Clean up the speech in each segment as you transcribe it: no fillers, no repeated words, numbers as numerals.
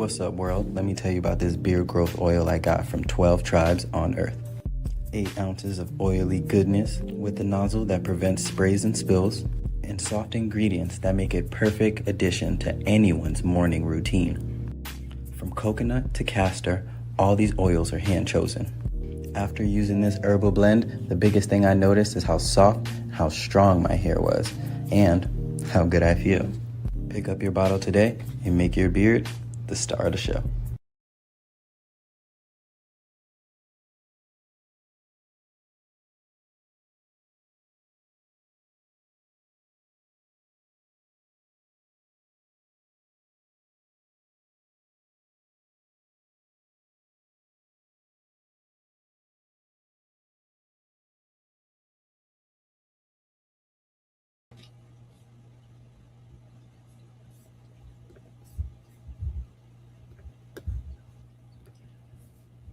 What's up, world? Let me tell you about this beard growth oil I got from 12 tribes on Earth. 8 ounces of oily goodness with a nozzle that prevents sprays and spills, and soft ingredients that make it perfect addition to anyone's morning routine. From coconut to castor, all these oils are hand chosen. After using this herbal blend, the biggest thing I noticed is how soft, how strong my hair was, and how good I feel. Pick up your bottle today and make your beard the star of the show.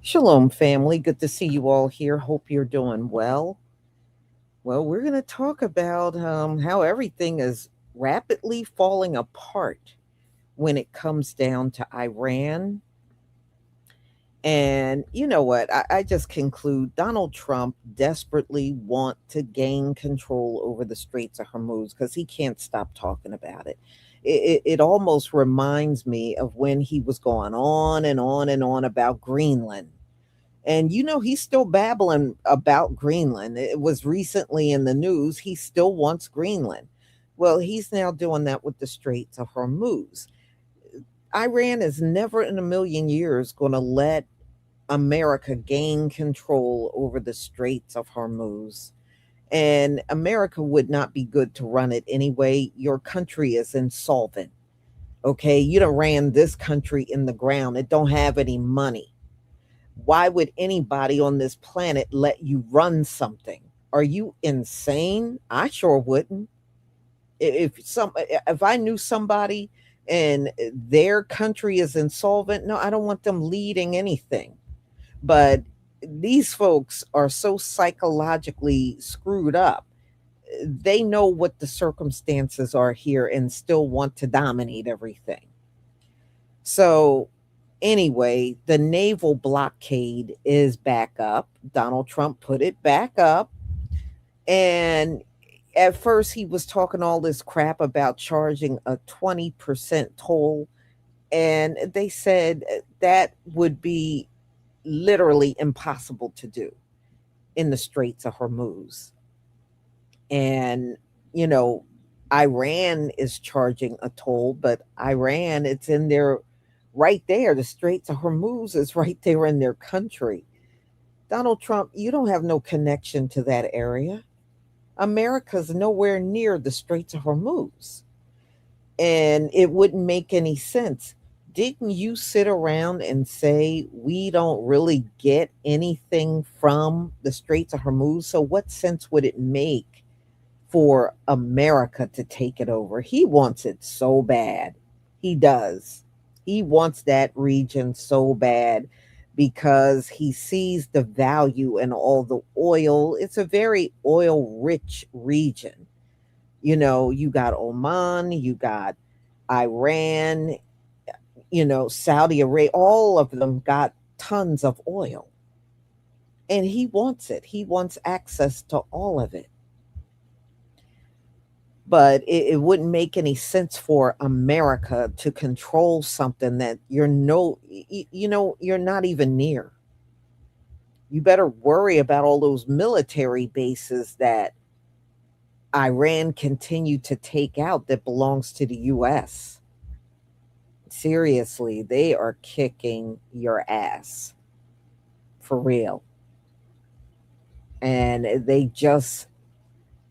Shalom, family. Good to see you all here. Hope you're doing well. Well, we're going to talk about how everything is rapidly falling apart when it comes down to Iran. And you know what? I just conclude Donald Trump desperately want to gain control over the Straits of Hormuz because he can't stop talking about it. It almost reminds me of when he was going on and on and on about Greenland. And he's still babbling about Greenland. It was recently in the news. He still wants Greenland. Well, he's now doing that with the Straits of Hormuz. Iran is never in a million years going to let America gain control over the Straits of Hormuz. And America would not be good to run it anyway. Your country is insolvent. Okay, you done ran this country in the ground. It don't have any money. Why would anybody on this planet let you run something? Are you insane? I sure wouldn't. If I knew somebody and their country is insolvent, no, I don't want them leading anything. But these folks are so psychologically screwed up. They know what the circumstances are here and still want to dominate everything. So anyway, the naval blockade is back up. Donald Trump put it back up. And at first, he was talking all this crap about charging a 20% toll. And they said that would be literally impossible to do in the Straits of Hormuz. And, you know, Iran is charging a toll, but Iran, it's in their right there. The Straits of Hormuz is right there in their country. Donald Trump, you don't have no connection to that area. America's nowhere near the Straits of Hormuz. And it wouldn't make any sense. Didn't you sit around and say we don't really get anything from the Straits of Hormuz? So what sense would it make for America to take it over? He wants it so bad. He does. He wants that region so bad because he sees the value in all the oil. It's a very oil rich region. You got Oman, you got Iran, Saudi Arabia, all of them got tons of oil. And he wants it. He wants access to all of it. But it wouldn't make any sense for America to control something that you're not even near. You better worry about all those military bases that Iran continued to take out that belongs to the US. Seriously, they are kicking your ass. For real. And they just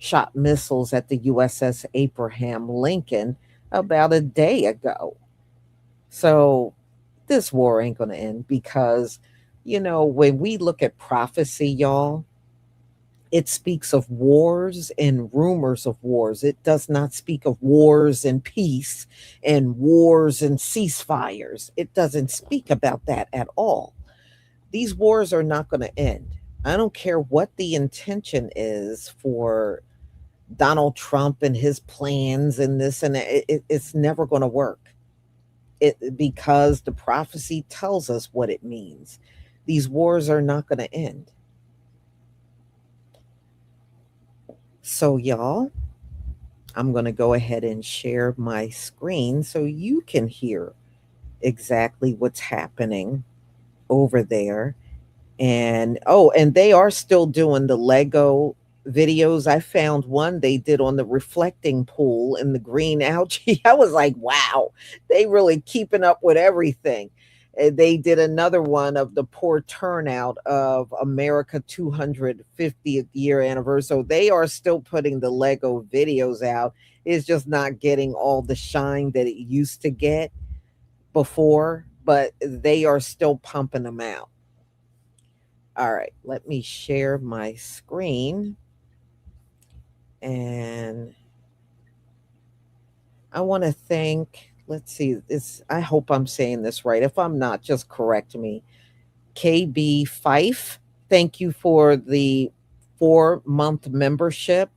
shot missiles at the USS Abraham Lincoln about a day ago. So this war ain't going to end because, when we look at prophecy, y'all, it speaks of wars and rumors of wars. It does not speak of wars and peace and wars and ceasefires. It doesn't speak about that at all. These wars are not going to end. I don't care what the intention is for Donald Trump and his plans and this and that. It's never going to work. because the prophecy tells us what it means. These wars are not going to end. So, y'all, I'm going to go ahead and share my screen so you can hear exactly what's happening over there. And oh, and they are still doing the Lego videos. I found one they did on the reflecting pool in the green algae. I was like, wow, they really keeping up with everything. They did another one of the poor turnout of America 250th year anniversary. So they are still putting the Lego videos out. It's just not getting all the shine that it used to get before, but they are still pumping them out. All right, let me share my screen. And I want to thank, let's see, this, I hope I'm saying this right. If I'm not, just correct me. KB Fife, thank you for the 4-month membership.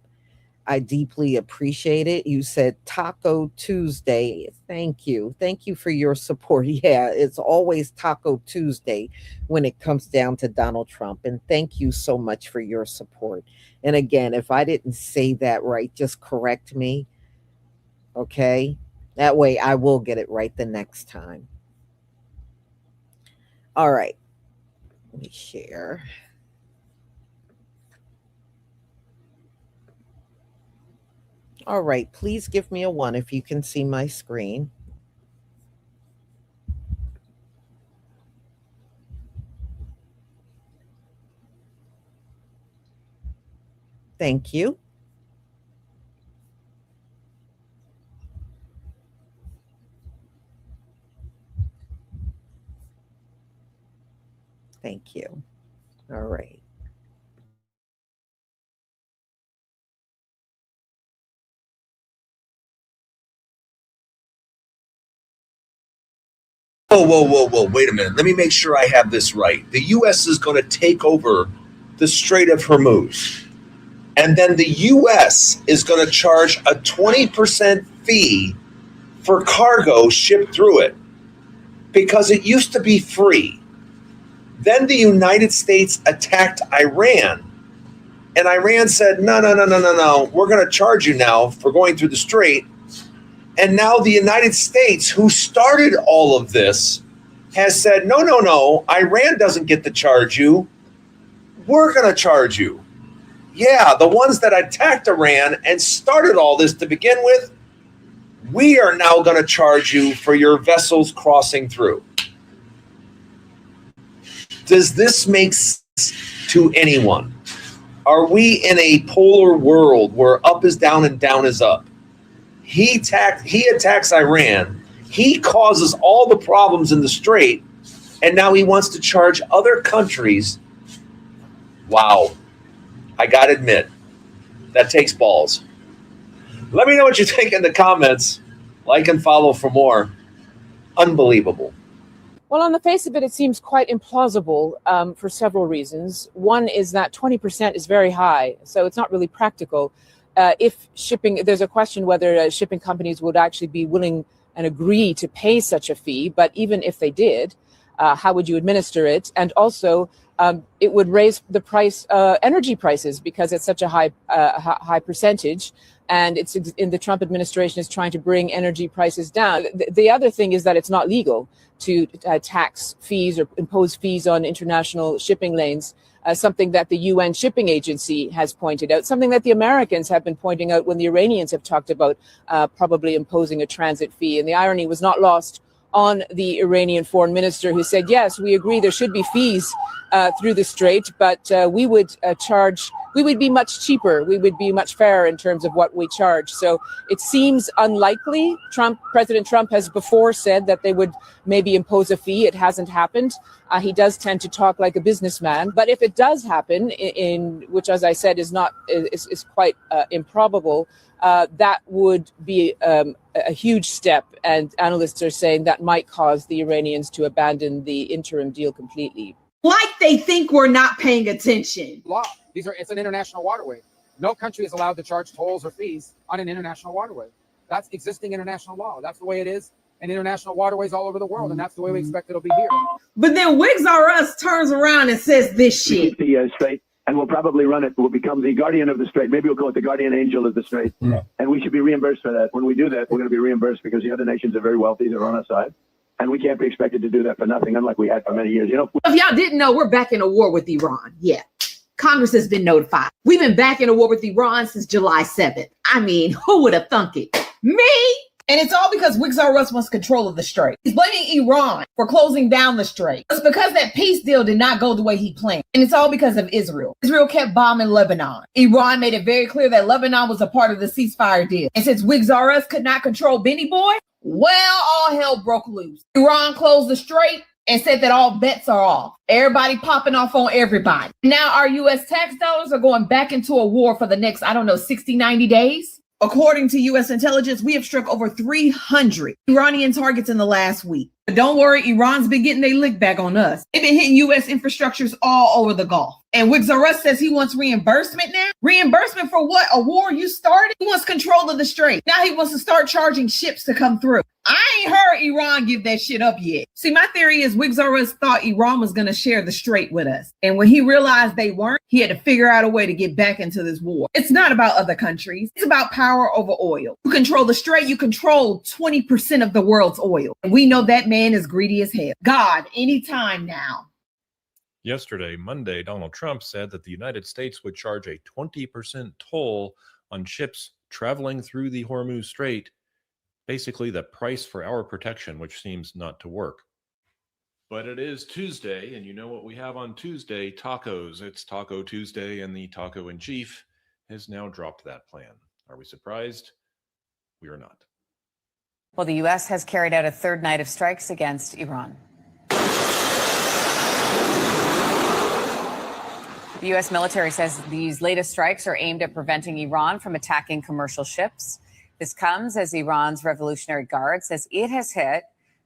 I deeply appreciate it. You said Taco Tuesday. Thank you. Thank you for your support. Yeah, it's always Taco Tuesday when it comes down to Donald Trump. And thank you so much for your support. And again, if I didn't say that right, just correct me. Okay. That way I will get it right the next time. All right. Let me share. All right. Please give me a 1 if you can see my screen. Thank you. Thank you. All right. Whoa, whoa, whoa, whoa. Wait a minute. Let me make sure I have this right. The U.S. is going to take over the Strait of Hormuz. And then the U.S. is going to charge a 20% fee for cargo shipped through it because it used to be free. Then the United States attacked Iran. And Iran said, no, no, no, no, no, no. We're going to charge you now for going through the Strait. And now the United States, who started all of this, has said, no, no, no, Iran doesn't get to charge you. We're going to charge you. Yeah, the ones that attacked Iran and started all this to begin with, we are now going to charge you for your vessels crossing through. Does this make sense to anyone? Are we in a polar world where up is down and down is up? He attacks Iran. He causes all the problems in the Strait, and now he wants to charge other countries. Wow. I got to admit, that takes balls. Let me know what you think in the comments. Like and follow for more. Unbelievable. Well, on the face of it, it seems quite implausible for several reasons. One is that 20% is very high, so it's not really practical. If shipping, there's a question whether shipping companies would actually be willing and agree to pay such a fee. But even if they did, how would you administer it? And also, it would raise the price, energy prices, because it's such a high percentage. And it's in the Trump administration is trying to bring energy prices down. The other thing is that it's not legal to tax fees or impose fees on international shipping lanes. Something that the UN Shipping Agency has pointed out, something that the Americans have been pointing out when the Iranians have talked about probably imposing a transit fee. And the irony was not lost on the Iranian foreign minister, who said, yes, we agree there should be fees through the Strait, but we would be much cheaper. We would be much fairer in terms of what we charge. So it seems unlikely. President Trump has before said that they would maybe impose a fee. It hasn't happened. He does tend to talk like a businessman. But if it does happen, in which, as I said, is quite improbable, that would be a huge step. And analysts are saying that might cause the Iranians to abandon the interim deal completely. Like they think we're not paying attention. Law. It's an international waterway. No country is allowed to charge tolls or fees on an international waterway. That's existing international law. That's the way it is. and international waterways all over the world, and that's the way we expect it'll be here. But then Wigs R Us turns around and says this shit. The Strait, and we'll probably run it. We'll become the guardian of the Strait. Maybe we'll call it the guardian angel of the Strait. Yeah. And we should be reimbursed for that. When we do that, we're going to be reimbursed because the other nations are very wealthy. They're on our side. And we can't be expected to do that for nothing, unlike we had for many years. You know, If y'all didn't know, we're back in a war with Iran. Yeah. Congress has been notified. We've been back in a war with Iran since July 7th. I mean, who would have thunk it? Me? And it's all because Wigs R Us wants control of the Strait. He's blaming Iran for closing down the Strait. It's because that peace deal did not go the way he planned. And it's all because of Israel. Israel kept bombing Lebanon. Iran made it very clear that Lebanon was a part of the ceasefire deal. And since Wigs R Us could not control Benny Boy, well, all hell broke loose. Iran closed the Strait and said that all bets are off. Everybody popping off on everybody. Now our U.S. tax dollars are going back into a war for the next, 60, 90 days. According to U.S. intelligence, we have struck over 300 Iranian targets in the last week. But don't worry, Iran's been getting their lick back on us. They've been hitting U.S. infrastructures all over the Gulf. And Wigs R Us says he wants reimbursement now. Reimbursement for what? A war you started? He wants control of the Strait. Now he wants to start charging ships to come through. I ain't heard Iran give that shit up yet. See, my theory is Wigs R Us thought Iran was going to share the Strait with us. And when he realized they weren't, he had to figure out a way to get back into this war. It's not about other countries. It's about power over oil. You control the Strait, you control 20% of the world's oil. And we know that man is greedy as hell. God, anytime now. Yesterday, Monday, Donald Trump said that the United States would charge a 20% toll on ships traveling through the Hormuz Strait, basically the price for our protection, which seems not to work. But it is Tuesday, and you know what we have on Tuesday? Tacos. It's Taco Tuesday, and the taco-in-chief has now dropped that plan. Are we surprised? We are not. Well, the U.S. has carried out a third night of strikes against Iran. The U.S. military says these latest strikes are aimed at preventing Iran from attacking commercial ships. This comes as Iran's Revolutionary Guard says it has hit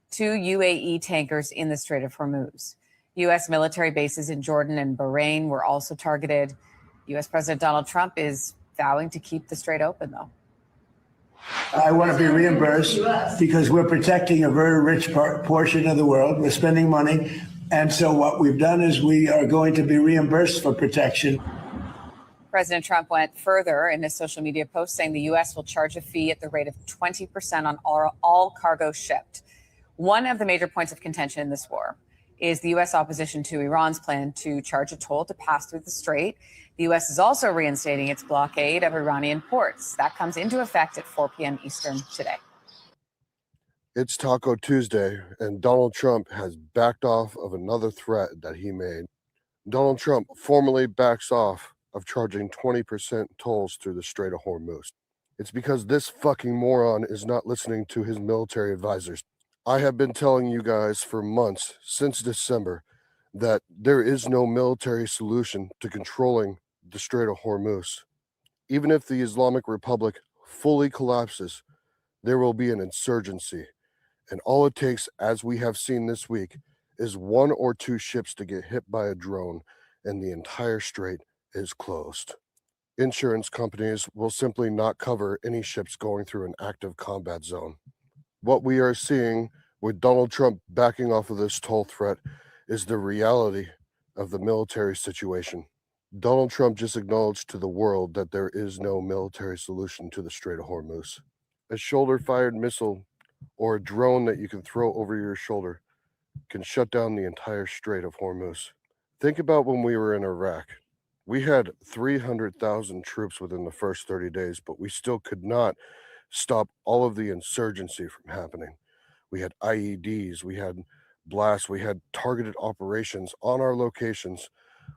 2 UAE tankers in the Strait of Hormuz. U.S. military bases in Jordan and Bahrain were also targeted. U.S. President Donald Trump is vowing to keep the Strait open, though. I want to be reimbursed because we're protecting a very rich portion of the world. We're spending money. And so what we've done is we are going to be reimbursed for protection. President Trump went further in his social media post saying the U.S. will charge a fee at the rate of 20% on all cargo shipped. One of the major points of contention in this war is the U.S. opposition to Iran's plan to charge a toll to pass through the Strait. The U.S. is also reinstating its blockade of Iranian ports. That comes into effect at 4 p.m. Eastern today. It's Taco Tuesday, and Donald Trump has backed off of another threat that he made. Donald Trump formally backs off of charging 20% tolls through the Strait of Hormuz. It's because this fucking moron is not listening to his military advisors. I have been telling you guys for months, since December, that there is no military solution to controlling the Strait of Hormuz. Even if the Islamic Republic fully collapses, there will be an insurgency. And all it takes, as we have seen this week, is 1 or 2 ships to get hit by a drone, and the entire strait is closed. Insurance companies will simply not cover any ships going through an active combat zone. What we are seeing with Donald Trump backing off of this toll threat is the reality of the military situation. Donald Trump just acknowledged to the world that there is no military solution to the Strait of Hormuz. A shoulder-fired missile or a drone that you can throw over your shoulder can shut down the entire Strait of Hormuz. Think about when we were in Iraq. We had 300,000 troops within the first 30 days, but we still could not stop all of the insurgency from happening. We had IEDs, we had blasts, we had targeted operations on our locations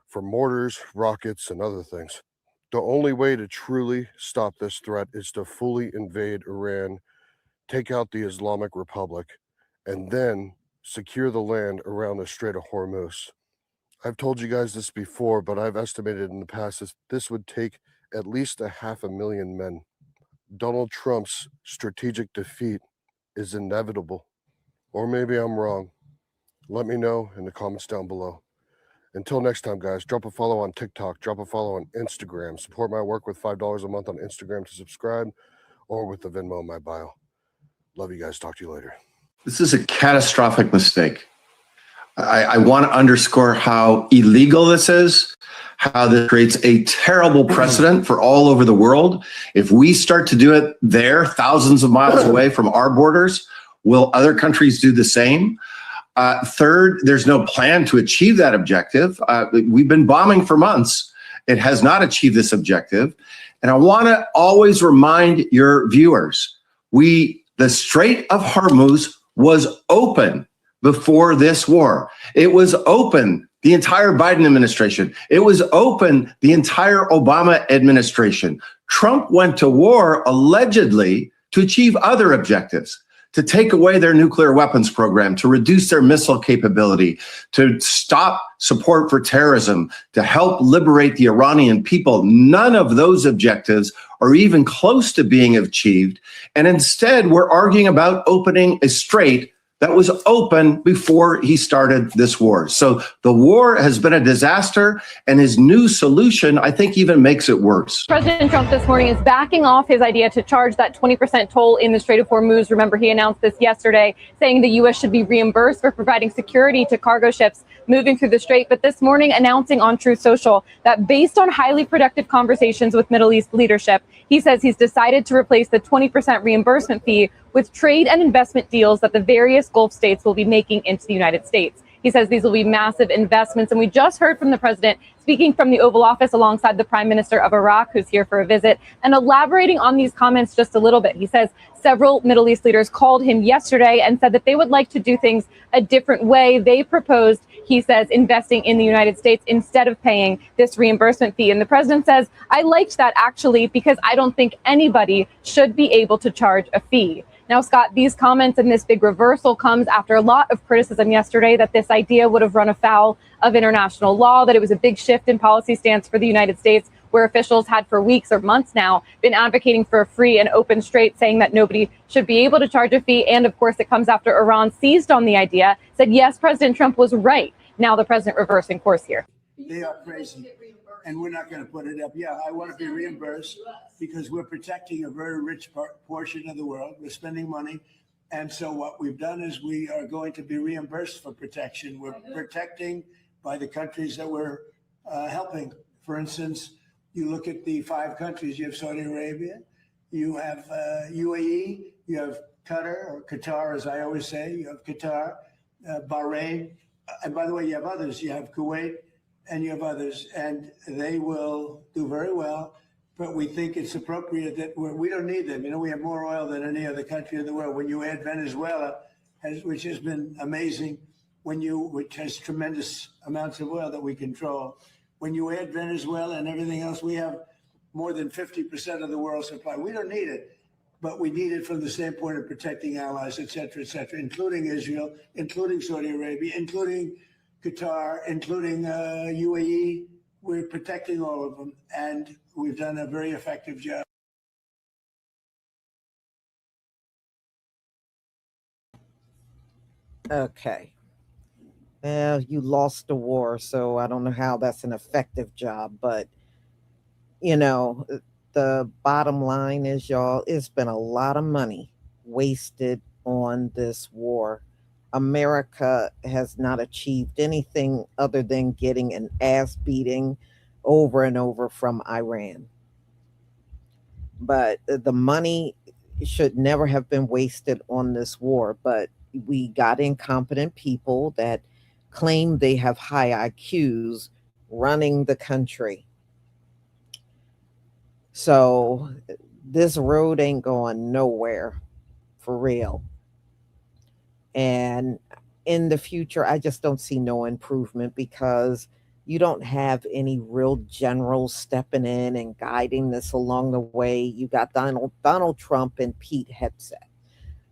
for mortars, rockets, and other things. The only way to truly stop this threat is to fully invade Iran, take out the Islamic Republic, and then secure the land around the Strait of Hormuz. I've told you guys this before, but I've estimated in the past that this would take at least 500,000 men. Donald Trump's strategic defeat is inevitable. Or maybe I'm wrong. Let me know in the comments down below. Until next time, guys, drop a follow on TikTok, drop a follow on Instagram. Support my work with $5 a month on Instagram to subscribe, or with the Venmo in my bio. Love you guys. Talk to you later. This is a catastrophic mistake. I want to underscore how illegal this is, how this creates a terrible precedent for all over the world. If we start to do it there, thousands of miles away from our borders, will other countries do the same? Third, there's no plan to achieve that objective. We've been bombing for months. It has not achieved this objective. And I want to always remind your viewers, the Strait of Hormuz was open before this war. It was open the entire Biden administration. It was open the entire Obama administration. Trump went to war allegedly to achieve other objectives, to take away their nuclear weapons program, to reduce their missile capability, to stop support for terrorism, to help liberate the Iranian people. None of those objectives are even close to being achieved. And instead, we're arguing about opening a strait that was open before he started this war. So the war has been a disaster, and his new solution, I think, even makes it worse. President Trump this morning is backing off his idea to charge that 20% toll in the Strait of Hormuz. Remember, he announced this yesterday, saying the U.S. should be reimbursed for providing security to cargo ships moving through the strait. But this morning, announcing on Truth Social that based on highly productive conversations with Middle East leadership, he says he's decided to replace the 20% reimbursement fee with trade and investment deals that the various Gulf states will be making into the United States. He says these will be massive investments. And we just heard from the president speaking from the Oval Office alongside the Prime Minister of Iraq, who's here for a visit, and elaborating on these comments just a little bit. He says several Middle East leaders called him yesterday and said that they would like to do things a different way. They proposed, he says, investing in the United States instead of paying this reimbursement fee. And the president says, I liked that actually, because I don't think anybody should be able to charge a fee. Now, Scott, these comments and this big reversal comes after a lot of criticism yesterday that this idea would have run afoul of international law, that it was a big shift in policy stance for the United States, where officials had for weeks or months now been advocating for a free and open strait, saying that nobody should be able to charge a fee. And of course, it comes after Iran seized on the idea, said, yes, President Trump was right. Now the president reversing course here. They are crazy, and we're not going to put it up. Yeah, I want to be reimbursed because we're protecting a very rich portion of the world. We're spending money. And so what we've done is we are going to be reimbursed for protection. We're protecting by the countries that we're helping. For instance, you look at the 5 countries. You have Saudi Arabia, you have UAE, you have Qatar, or Qatar, as I always say, you have Qatar, Bahrain. And by the way, you have others. You have Kuwait and you have others, and they will do very well. But we think it's appropriate that we don't need them. You know, we have more oil than any other country in the world. When you add Venezuela, which has been amazing, which has tremendous amounts of oil that we control. When you add Venezuela and everything else, we have more than 50% of the world's supply. We don't need it, but we need it from the standpoint of protecting allies, et cetera, including Israel, including Saudi Arabia, including Qatar, including UAE. We're protecting all of them, and we've done a very effective job. Okay. Well, you lost the war, so I don't know how that's an effective job, but, you know, the bottom line is, y'all, it's been a lot of money wasted on this war. America has not achieved anything other than getting an ass beating over and over from Iran. But the money should never have been wasted on this war. But we got incompetent people that claim they have high IQs running the country. So this road ain't going nowhere, for real. And in the future, I just don't see no improvement because you don't have any real generals stepping in and guiding this along the way. You got Donald Trump and Pete Hegseth,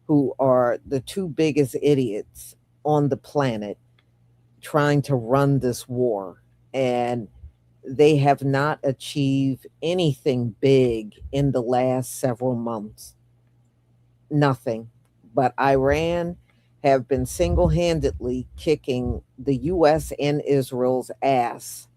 who are the 2 biggest idiots on the planet trying to run this war. And they have not achieved anything big in the last several months. Nothing. But Iran have been single-handedly kicking the U.S. and Israel's ass.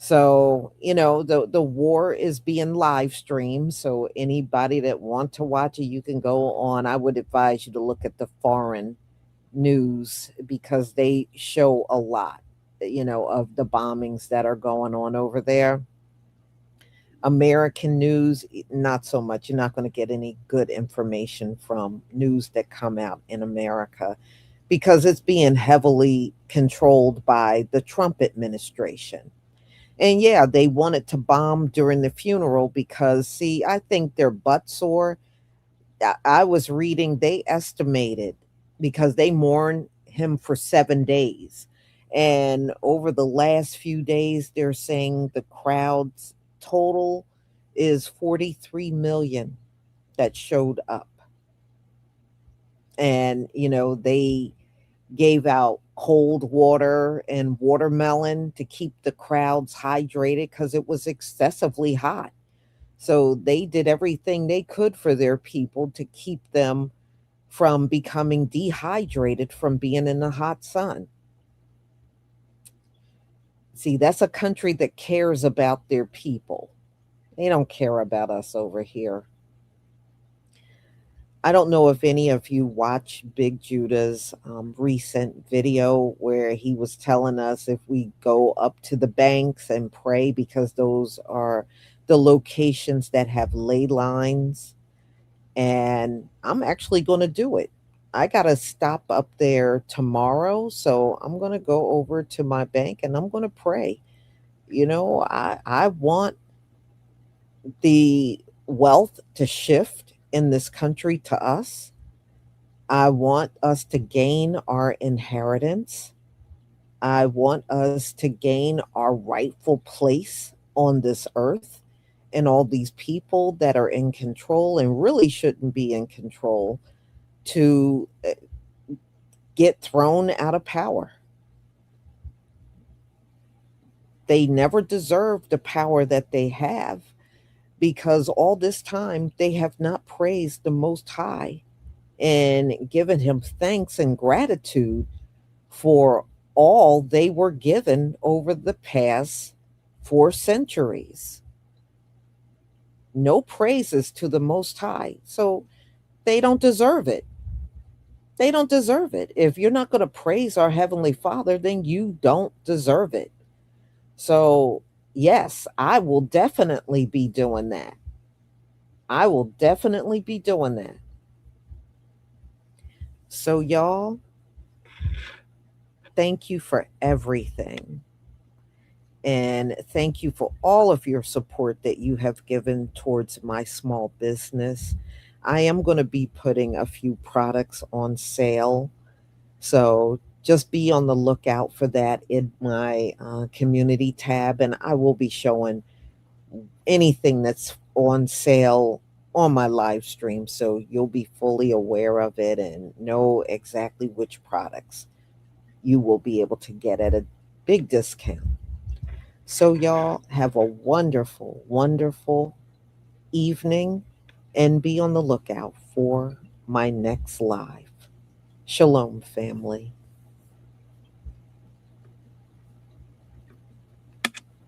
So, the war is being live streamed. So anybody that want to watch it, you can go on. I would advise you to look at the foreign news because they show a lot, of the bombings that are going on over there. American news, not so much. You're not going to get any good information from news that come out in America because it's being heavily controlled by the Trump administration. And yeah, they wanted to bomb during the funeral because, see, I think they're butt sore. I was reading, they estimated because they mourned him for 7 days. And over the last few days, they're saying the crowd's total is 43 million that showed up. And, they gave out cold water and watermelon to keep the crowds hydrated because it was excessively hot. So they did everything they could for their people to keep them from becoming dehydrated from being in the hot sun. See, that's a country that cares about their people. They don't care about us over here. I don't know if any of you watch Big Judah's recent video where he was telling us if we go up to the banks and pray because those are the locations that have ley lines. And I'm actually going to do it. I got to stop up there tomorrow. So I'm going to go over to my bank and I'm going to pray. I want the wealth to shift in this country to us. I want us to gain our inheritance. I want us to gain our rightful place on this earth. And all these people that are in control and really shouldn't be in control to get thrown out of power. They never deserve the power that they have because all this time they have not praised the Most High and given him thanks and gratitude for all they were given over the past 4 centuries. No praises to the Most High. So they don't deserve it. They don't deserve it. If you're not going to praise our Heavenly Father, then you don't deserve it. So, yes, I will definitely be doing that. I will definitely be doing that. So, y'all, thank you for everything. And thank you for all of your support that you have given towards my small business. I am going to be putting a few products on sale. So just be on the lookout for that in my community tab. And I will be showing anything that's on sale on my live stream. So you'll be fully aware of it and know exactly which products you will be able to get at a big discount. So y'all have a wonderful, wonderful evening and be on the lookout for my next live. Shalom, family.